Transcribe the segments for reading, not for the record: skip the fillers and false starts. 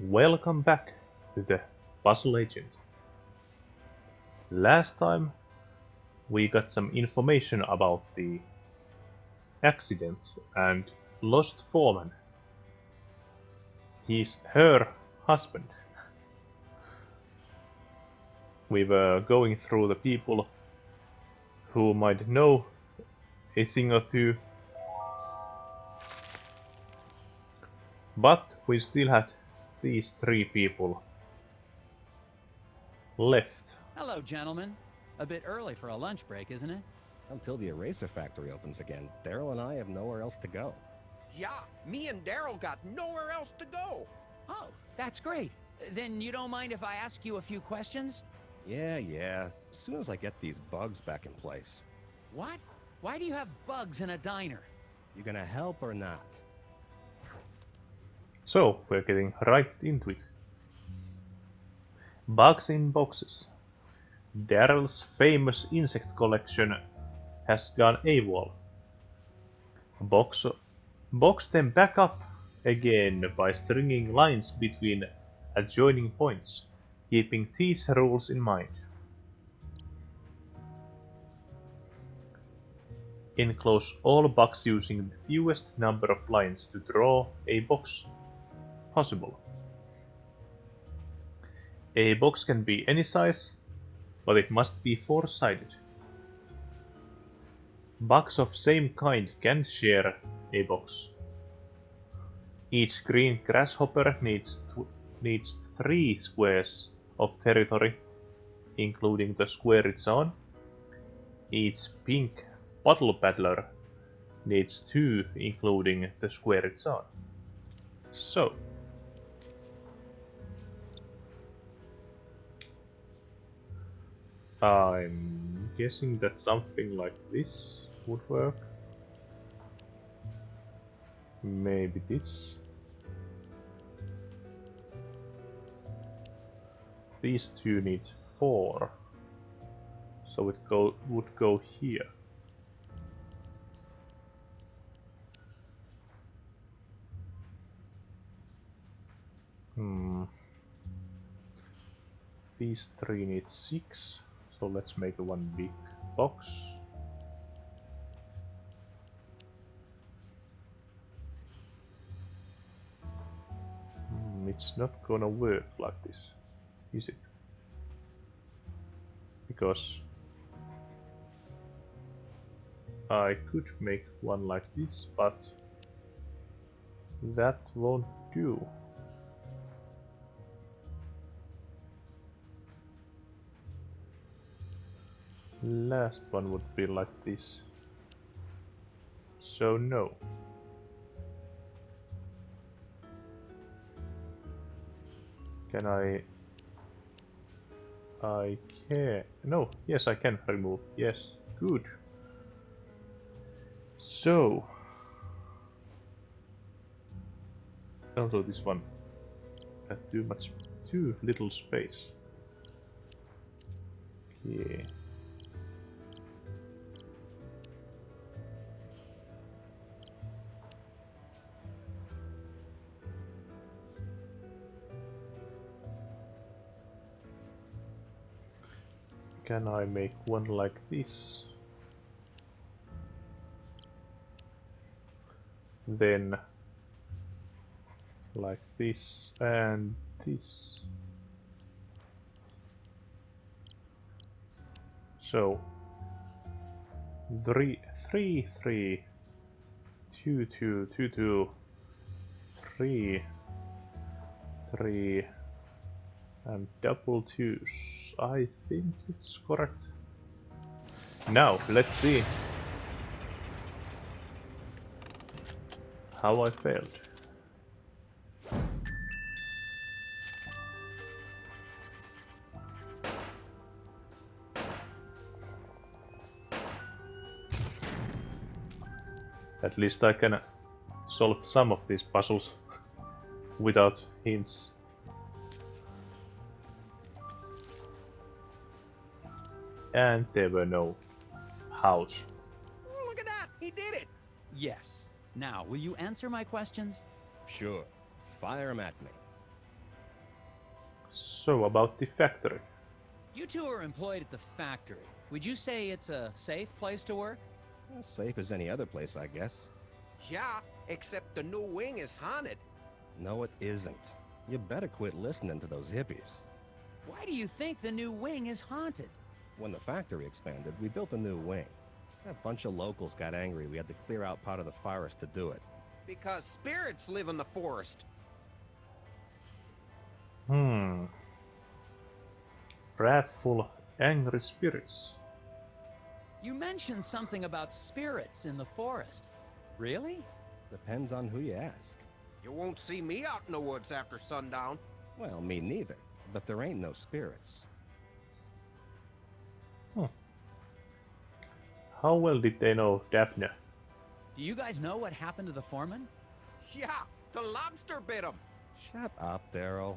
Welcome back to the Puzzle Agent. Last time we got some information about the accident and lost foreman. He's her husband. We were going through the people who might know a thing or two, but we still had these three people left. Hello, gentlemen. A bit early for a lunch break, isn't it? Until the eraser factory opens again, Daryl and I have nowhere else to go. Yeah, me and Daryl got nowhere else to go. Oh, that's great. Then you don't mind if I ask you a few questions? Yeah. As soon as I get these bugs back in place. What? Why do you have bugs in a diner? You gonna help or not? So, we're getting right into it. Bugs in boxes. Daryl's famous insect collection has gone AWOL. Box them back up again by stringing lines between adjoining points, keeping these rules in mind. Enclose all box using the fewest number of lines to draw a box possible. A box can be any size, but it must be four-sided. Bugs of same kind can share a box. Each green grasshopper needs 3 squares of territory, including the square it's on. Each pink bottle battler needs 2, including the square it's on. So, I'm guessing that something like this would work. Maybe this. These two need 4, so it would go here. These 3 need 6, so let's make one big box. It's not gonna work like this, is it? Because I could make one like this, but that won't do. Last one would be like this. So no. Can I can. No, yes, I can remove. Yes, good. So, also this one had too little space. Okay. Can I make one like this? Then like this and this. So 3, 3, 3, 2, 2, 2, 2, 3, 3, and double 2s. I think it's correct. Now, let's see how I failed. At least I can solve some of these puzzles without hints. And there were no house. Look at that, he did it. Yes. Now, will you answer my questions? Sure. Fire 'em at me. So about the factory. You two are employed at the factory. Would you say it's a safe place to work? As safe as any other place, I guess. Yeah, except the new wing is haunted. No, it isn't. You better quit listening to those hippies. Why do you think the new wing is haunted? When the factory expanded, we built a new wing. A bunch of locals got angry we had to clear out part of the forest to do it. Because spirits live in the forest. Wrathful, angry spirits. You mentioned something about spirits in the forest. Really? Depends on who you ask. You won't see me out in the woods after sundown. Well, me neither. But there ain't no spirits. How well did they know Dabney? Do you guys know what happened to the foreman? Yeah, the lobster bit him. Shut up, Daryl.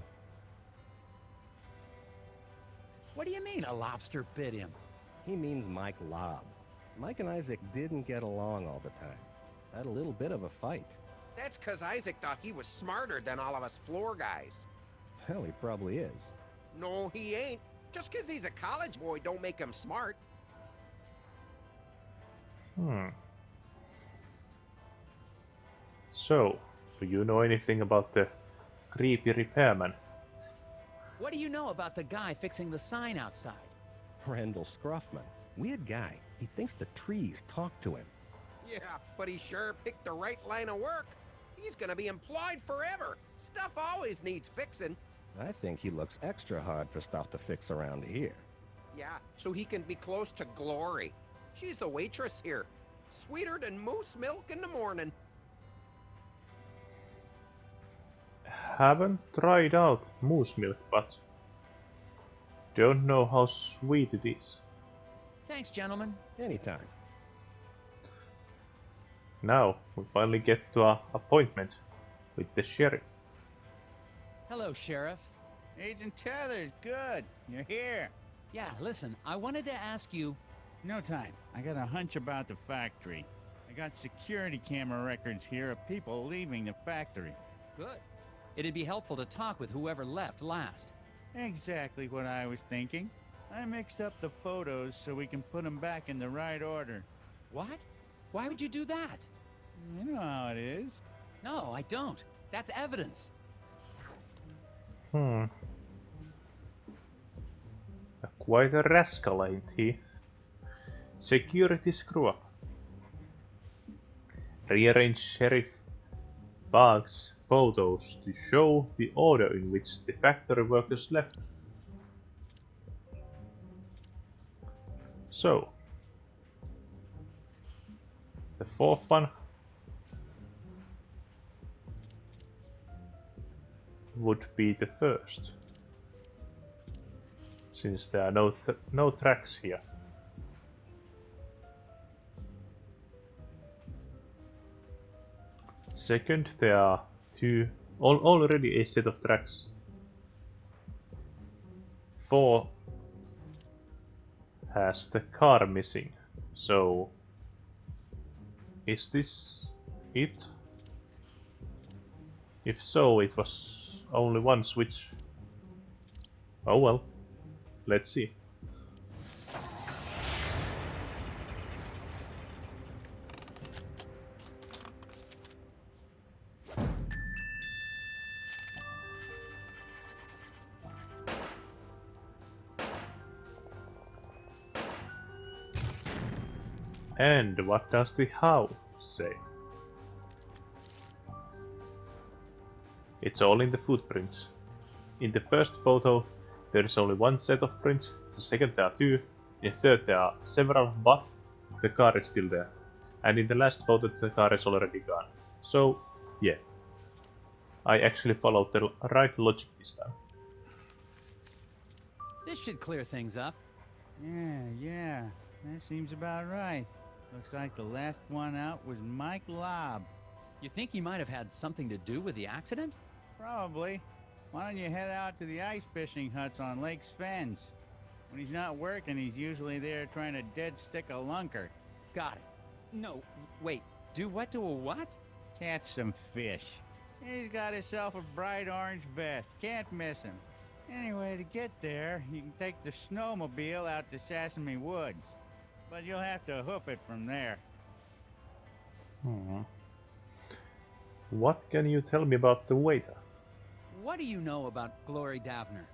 What do you mean a lobster bit him? He means Mike Lobb. Mike and Isaac didn't get along all the time. Had a little bit of a fight. That's because Isaac thought he was smarter than all of us floor guys. Hell, he probably is. No, he ain't. Just because he's a college boy don't make him smart. So, do you know anything about the creepy repairman? What do you know about the guy fixing the sign outside? Randall Scruffman. Weird guy. He thinks the trees talk to him. Yeah, but he sure picked the right line of work. He's gonna be employed forever. Stuff always needs fixing. I think he looks extra hard for stuff to fix around here. Yeah, so he can be close to Glory. She's the waitress here. Sweeter than moose milk in the morning. Haven't tried out moose milk, but don't know how sweet it is. Thanks, gentlemen. Anytime. Now we finally get to our appointment with the sheriff. Hello, Sheriff. Agent Tethers, good. You're here. Yeah, listen, I wanted to ask you... No time. I got a hunch about the factory. I got security camera records here of people leaving the factory. Good. It'd be helpful to talk with whoever left last. Exactly what I was thinking. I mixed up the photos so we can put them back in the right order. What? Why would you do that? You know how it is. No, I don't. That's evidence. Quite a rascal, ain't he? Security screw-up. Rearrange Sheriff Bug's photos to show the order in which the factory workers left. So, the fourth one would be the first, since there are no tracks here. Second, there are already a set of tracks. 4 has the car missing, so is this it? If so, it was only one switch. Oh well, let's see. And what does the how say? It's all in the footprints. In the first photo, there is only one set of prints, the second there are 2, in the third there are several, but the car is still there. And in the last photo, the car is already gone. So, yeah. I actually followed the right logic this time. This should clear things up. Yeah. That seems about right. Looks like the last one out was Mike Lobb. You think he might have had something to do with the accident? Probably. Why don't you head out to the ice fishing huts on Lake's Fens? When he's not working, he's usually there trying to dead stick a lunker. Got it. No, wait. Do what to a what? Catch some fish. He's got himself a bright orange vest. Can't miss him. Anyway, to get there, you can take the snowmobile out to Sesame Woods. But you'll have to hoof it from there. Hmm. What can you tell me about the waiter? What do you know about Glory Davner?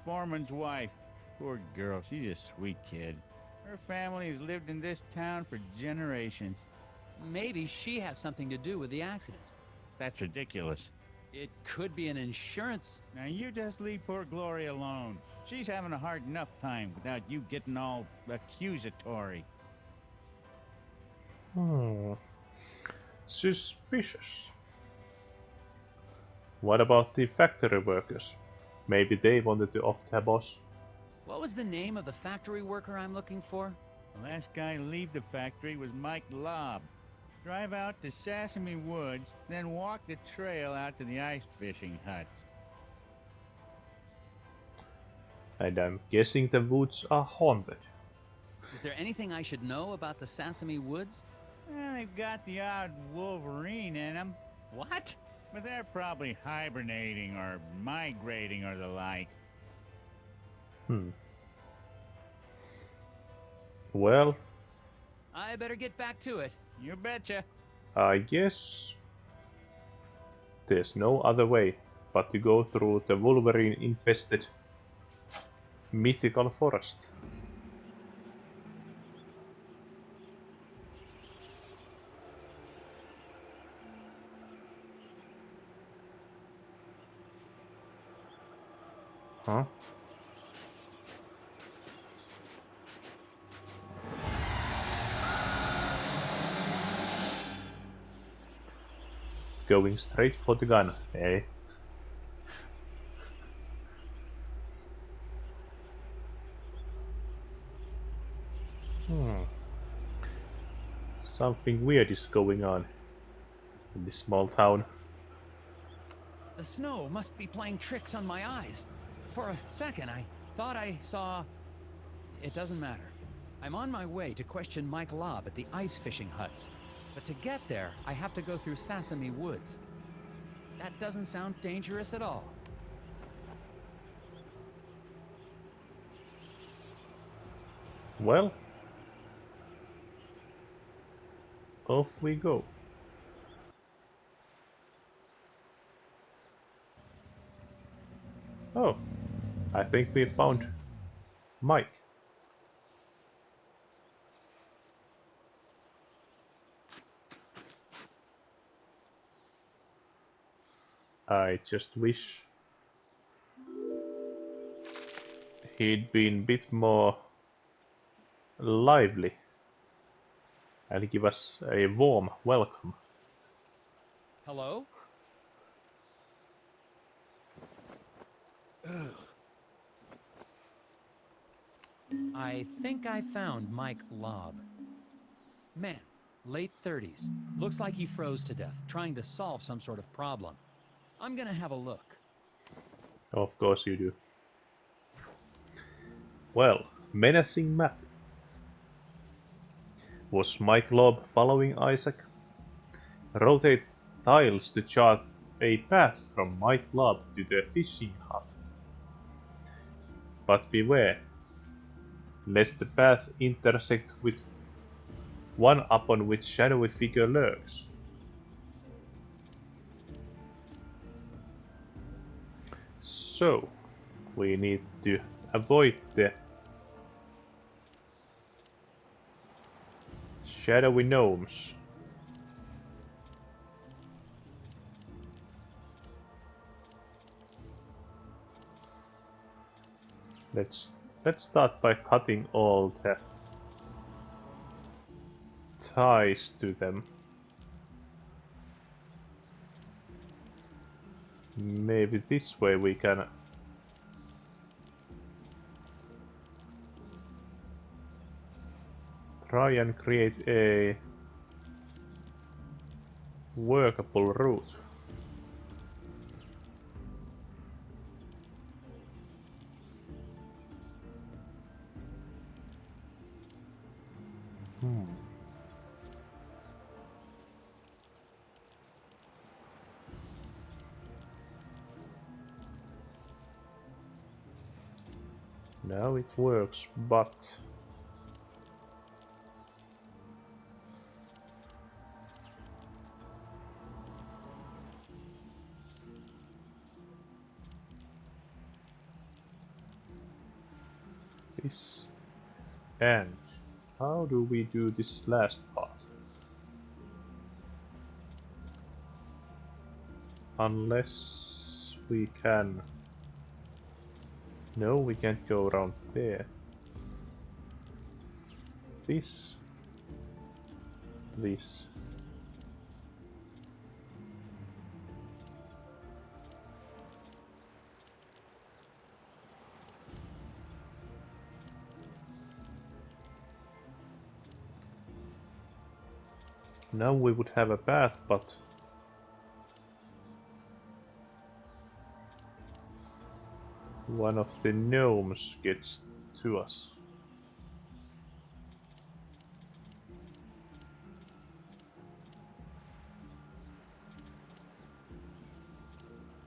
Foreman's wife. Poor girl, she's a sweet kid. Her family has lived in this town for generations. Maybe she has something to do with the accident. That's ridiculous. It could be an insurance. Now you just leave poor Glory alone. She's having a hard enough time without you getting all accusatory. Hmm. Suspicious. What about the factory workers? Maybe they wanted to off their boss. What was the name of the factory worker I'm looking for? The last guy to leave the factory was Mike Lobb. Drive out to Sesame Woods, then walk the trail out to the ice fishing huts. And I'm guessing the woods are haunted. Is there anything I should know about the Sesame Woods? Well, they've got the odd wolverine in them, What? but they're probably hibernating or migrating or the like. Well, I better get back to it. You betcha. I guess there's no other way but to go through the Wolverine-infested mythical forest. Huh? Going straight for the gun, eh? Something weird is going on in this small town. The snow must be playing tricks on my eyes. For a second, I thought I saw... It doesn't matter. I'm on my way to question Mike Lobb at the ice fishing huts. But to get there, I have to go through Sesame Woods. That doesn't sound dangerous at all. Well, off we go. Oh, I think we found Mike. I just wish he'd been a bit more lively and give us a warm welcome. Hello? I think I found Mike Lobb. Man, late 30s. Looks like he froze to death, trying to solve some sort of problem. I'm gonna have a look. Of course you do. Well, menacing map. Was Mike Lobb following Isaac? Rotate tiles to chart a path from Mike Lobb to the fishing hut. But beware, lest the path intersect with one upon which shadowy figure lurks. So, we need to avoid the shadowy gnomes. Let's start by cutting all the ties to them. Maybe this way we can try and create a workable route. Now it works, but... this... And... how do we do this last part? Unless... we can... no, we can't go around there. This... this... now we would have a path, but... one of the gnomes gets to us.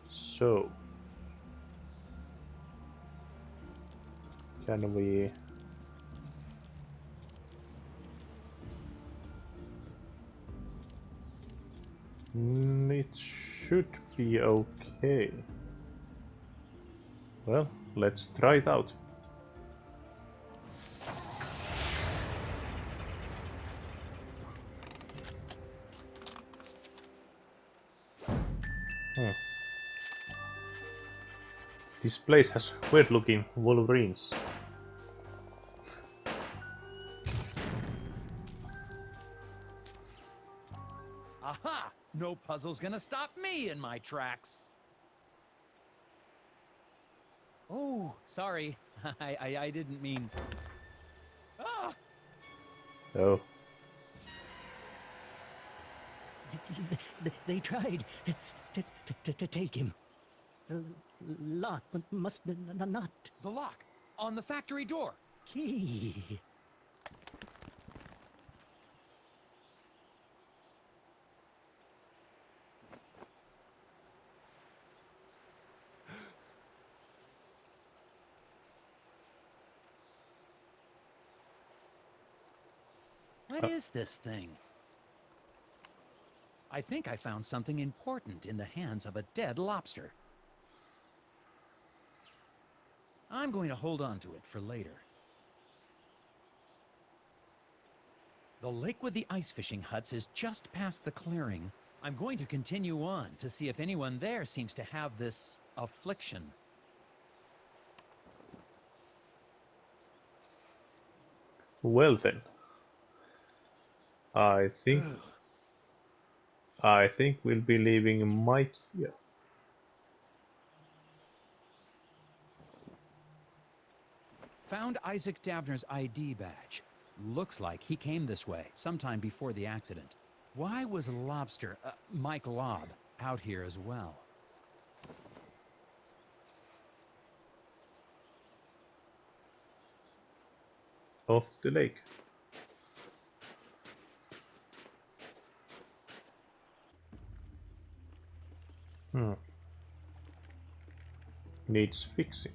So... can we... it should be okay. Well, let's try it out. This place has weird looking wolverines. Aha! No puzzle's gonna stop me in my tracks. Oh, sorry. I didn't mean... Ah! Oh. They tried to take him. The lock must not. The lock on the factory door. Key. What is this thing? I think I found something important in the hands of a dead lobster. I'm going to hold on to it for later. The lake with the ice fishing huts is just past the clearing. I'm going to continue on to see if anyone there seems to have this affliction. Well then. I think we'll be leaving Mike here. Found Isaac Davner's ID badge. Looks like he came this way sometime before the accident. Why was Mike Lobb, out here as well? Off the lake. Needs fixing.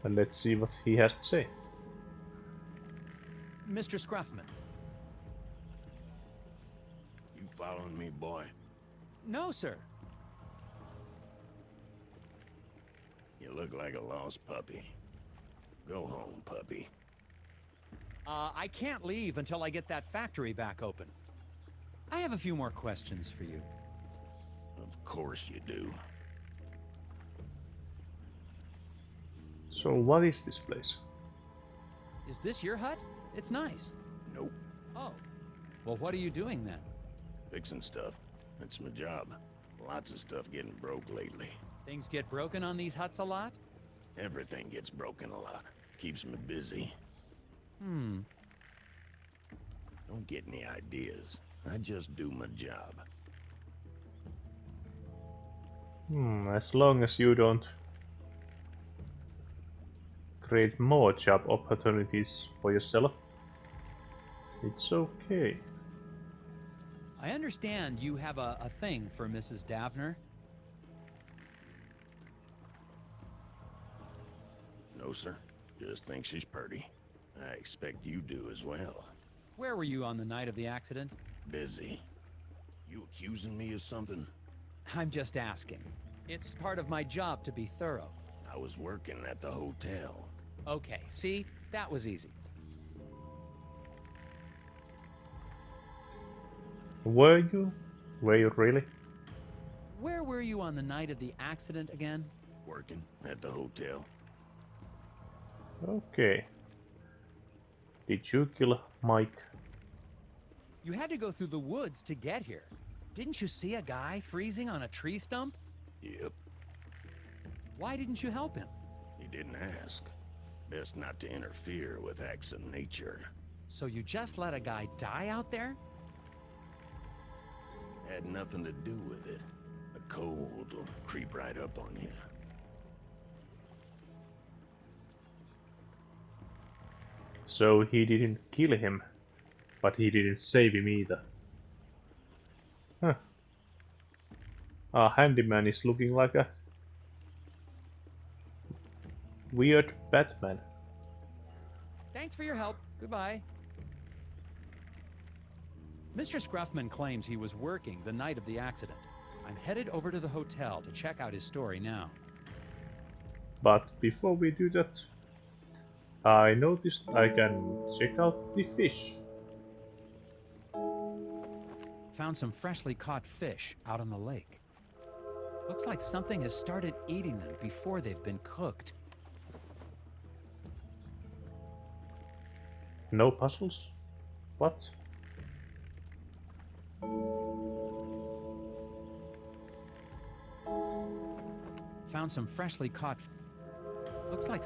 And let's see what he has to say. Mr. Scruffman. You following me, boy? No, sir. You look like a lost puppy. Go home, puppy. I can't leave until I get that factory back open. I have a few more questions for you. Of course you do. So what is this place? Is this your hut? It's nice. Nope. Oh. Well, what are you doing then? Fixing stuff. That's my job. Lots of stuff getting broke lately. Things get broken on these huts a lot? Everything gets broken a lot. Keeps me busy. Don't get any ideas. I just do my job. As long as you don't create more job opportunities for yourself, it's okay. I understand you have a thing for Mrs. Davner. No, sir. Just think she's pretty. I expect you do as well. Where were you on the night of the accident? Busy. You accusing me of something? I'm just asking. It's part of my job to be thorough. I was working at the hotel. Okay, see? That was easy. Were you? Were you really? Where were you on the night of the accident again? Working at the hotel. Okay. Did you kill Mike? You had to go through the woods to get here. Didn't you see a guy freezing on a tree stump? Yep. Why didn't you help him? He didn't ask. Best not to interfere with acts of nature. So you just let a guy die out there? Had nothing to do with it. The cold will creep right up on you. So he didn't kill him, but he didn't save him either. Huh. Our handyman is looking like a weird Batman. Thanks for your help. Goodbye. Mr. Scruffman claims he was working the night of the accident. I'm headed over to the hotel to check out his story now. But before we do that, I noticed I can check out the fish. Found some freshly caught fish out on the lake. Looks like something has started eating them before they've been cooked. No puzzles? What? Found some freshly caught. Looks like.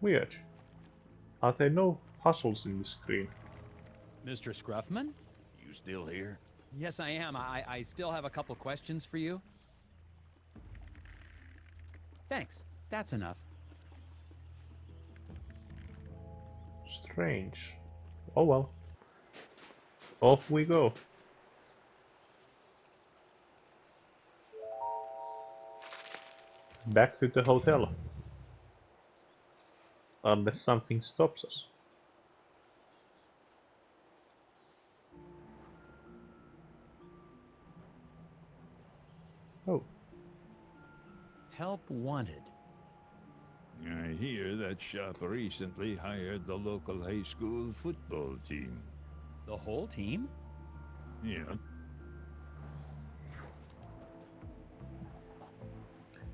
Weird. Are there no puzzles in the screen? Mr. Scruffman? You still here? Yes, I am. I still have a couple questions for you. Thanks. That's enough. Strange. Oh well. Off we go. Back to the hotel. Unless something stops us. Oh. Help wanted. I hear that shop recently hired the local high school football team. The whole team? Yeah.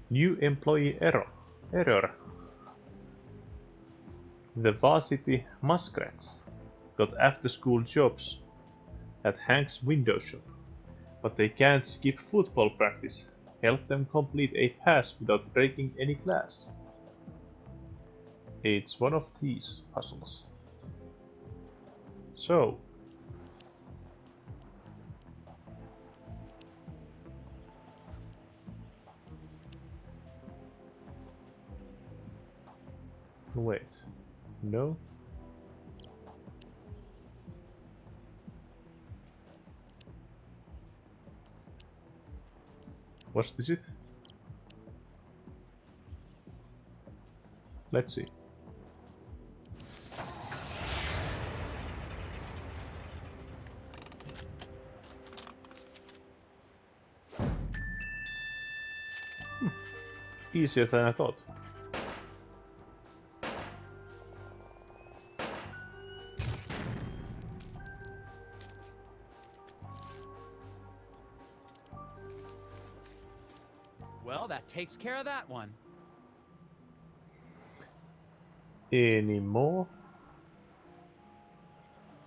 New employee error. The varsity Muskrats got after-school jobs at Hank's window shop, but they can't skip football practice. Help them complete a pass without breaking any glass. It's one of these puzzles. So, wait, no? Was this it? Let's see. Easier than I thought. Well, that takes care of that one. Any more?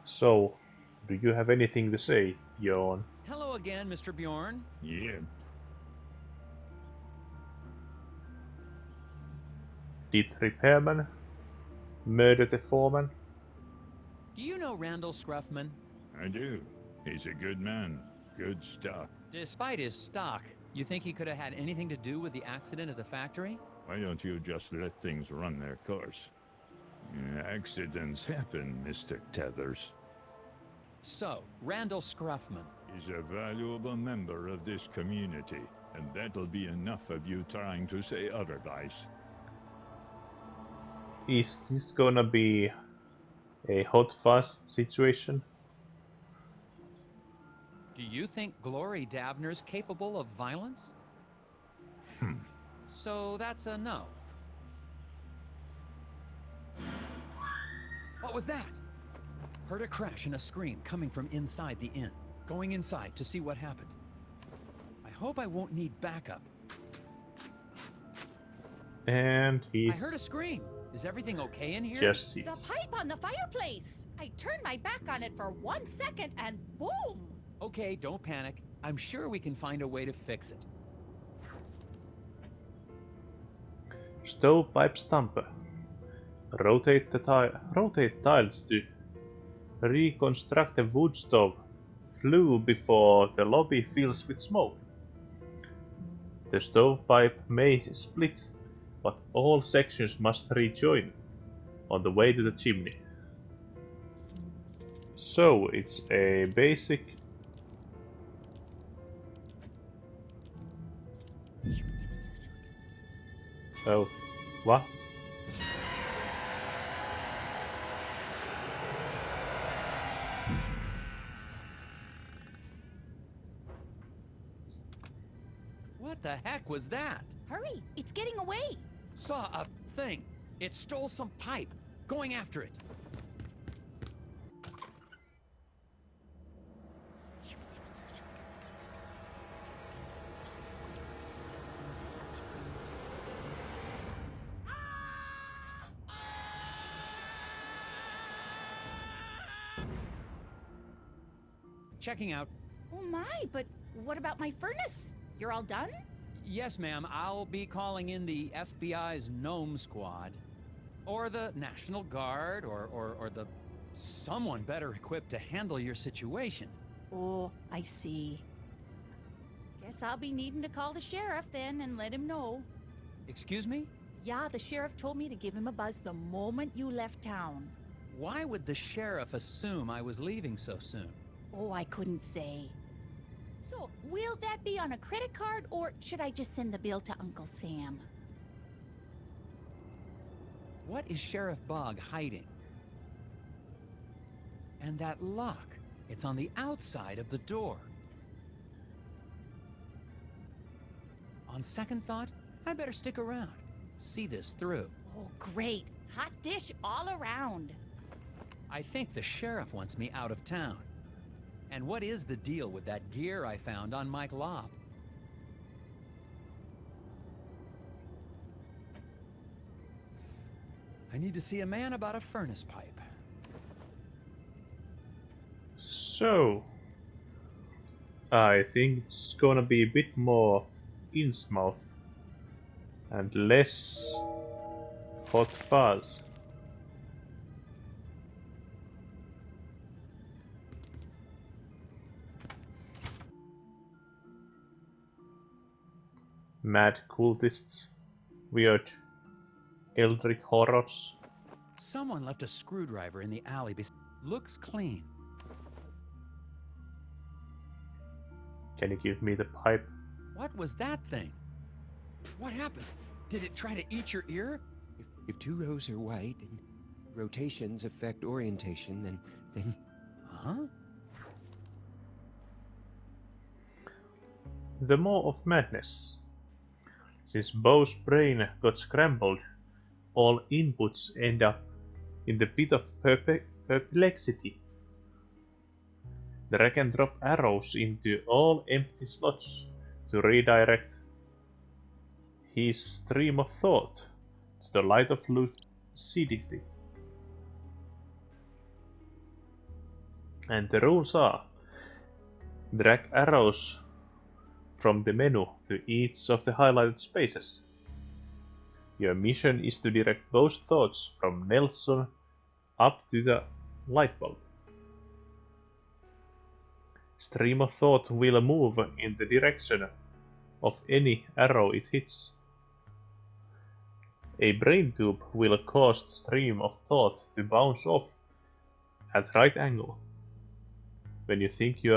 So, do you have anything to say, Jon? Hello again, Mr. Bjorn. Yeah. Did repairman murder the foreman? Do you know Randall Scruffman? I do. He's a good man. Good stock. Despite his stock, you think he could have had anything to do with the accident at the factory? Why don't you just let things run their course? Accidents happen, Mr. Tethers. So, Randall Scruffman. Is a valuable member of this community, and that'll be enough of you trying to say otherwise. Is this gonna be a hot fuzz situation? Do you think Glory Davner's capable of violence? So that's a no. What was that? Heard a crash and a scream coming from inside the inn. Going inside to see what happened. I hope I won't need backup. And he I heard a scream. Is everything okay in here? just The sits. pipe on the fireplace! I turned my back on it for 1 second and boom! Okay, don't panic. I'm sure we can find a way to fix it. Stovepipe stump. Rotate tiles to reconstruct a wood stove. Flue before the lobby fills with smoke. The stovepipe may split, but all sections must rejoin on the way to the chimney. So it's a basic oh, what? What the heck was that? Hurry, it's getting away! Saw a thing. It stole some pipe. Going after it. Checking out. Oh my, but what about my furnace? You're all done? Yes, ma'am. I'll be calling in the FBI's Gnome Squad. Or the National Guard, or the... someone better equipped to handle your situation. Oh, I see. Guess I'll be needing to call the sheriff then and let him know. Excuse me? Yeah, the sheriff told me to give him a buzz the moment you left town. Why would the sheriff assume I was leaving so soon? Oh, I couldn't say. So, will that be on a credit card, or should I just send the bill to Uncle Sam? What is Sheriff Bog hiding? And that lock. It's on the outside of the door. On second thought, I better stick around. See this through. Oh, great. Hot dish all around. I think the sheriff wants me out of town. And what is the deal with that gear I found on Mike Lobb? I need to see a man about a furnace pipe. So I think it's gonna be a bit more Innsmouth and less hot fuzz. Mad cultists, weird eldritch horrors. Someone left a screwdriver in the alley. Looks clean. Can you give me the pipe? What was that thing? What happened? Did it try to eat your ear? If two rows are white and rotations affect orientation, then... Huh? The more of madness. Since Bo's brain got scrambled, all inputs end up in the pit of perplexity. Drag and drop arrows into all empty slots to redirect his stream of thought to the light of lucidity. And the rules are: drag arrows from the menu to each of the highlighted spaces. Your mission is to direct Bo's thoughts from Nelson up to the light bulb. Stream of thought will move in the direction of any arrow it hits. A brain tube will cause the stream of thought to bounce off at right angle. when you think you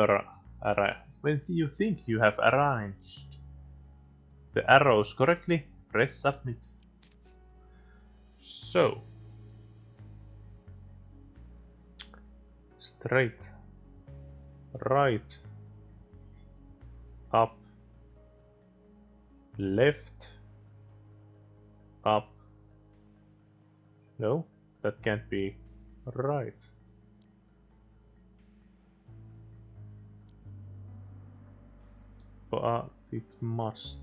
have arranged the arrows correctly, press submit. So straight, right, up, left, up. No, that can't be right. But it must.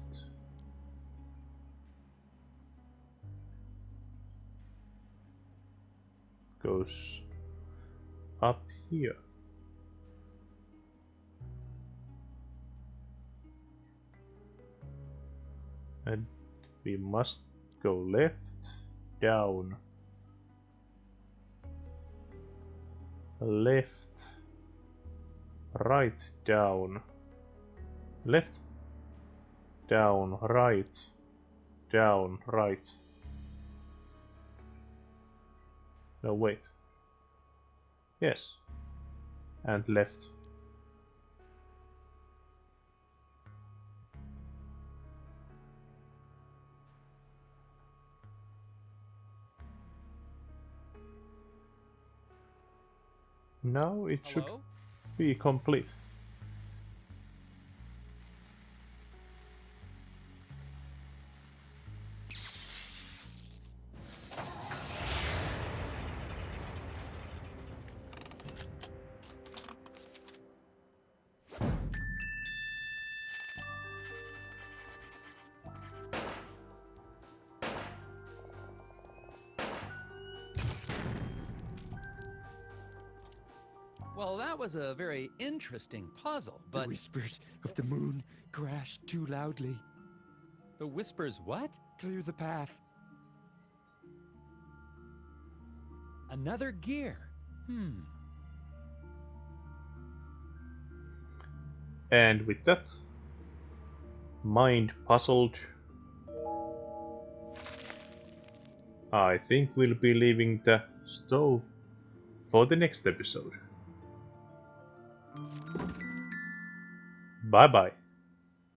Goes up here. And we must go left, down, left, right, down, left, down, right, down, right. No, wait. Yes. And left. Now it should be complete. Well, that was a very interesting puzzle, but... The whispers of the moon crashed too loudly. The whispers what? Clear the path. Another gear. And with that, mind puzzled, I think we'll be leaving the stove for the next episode. Bye bye.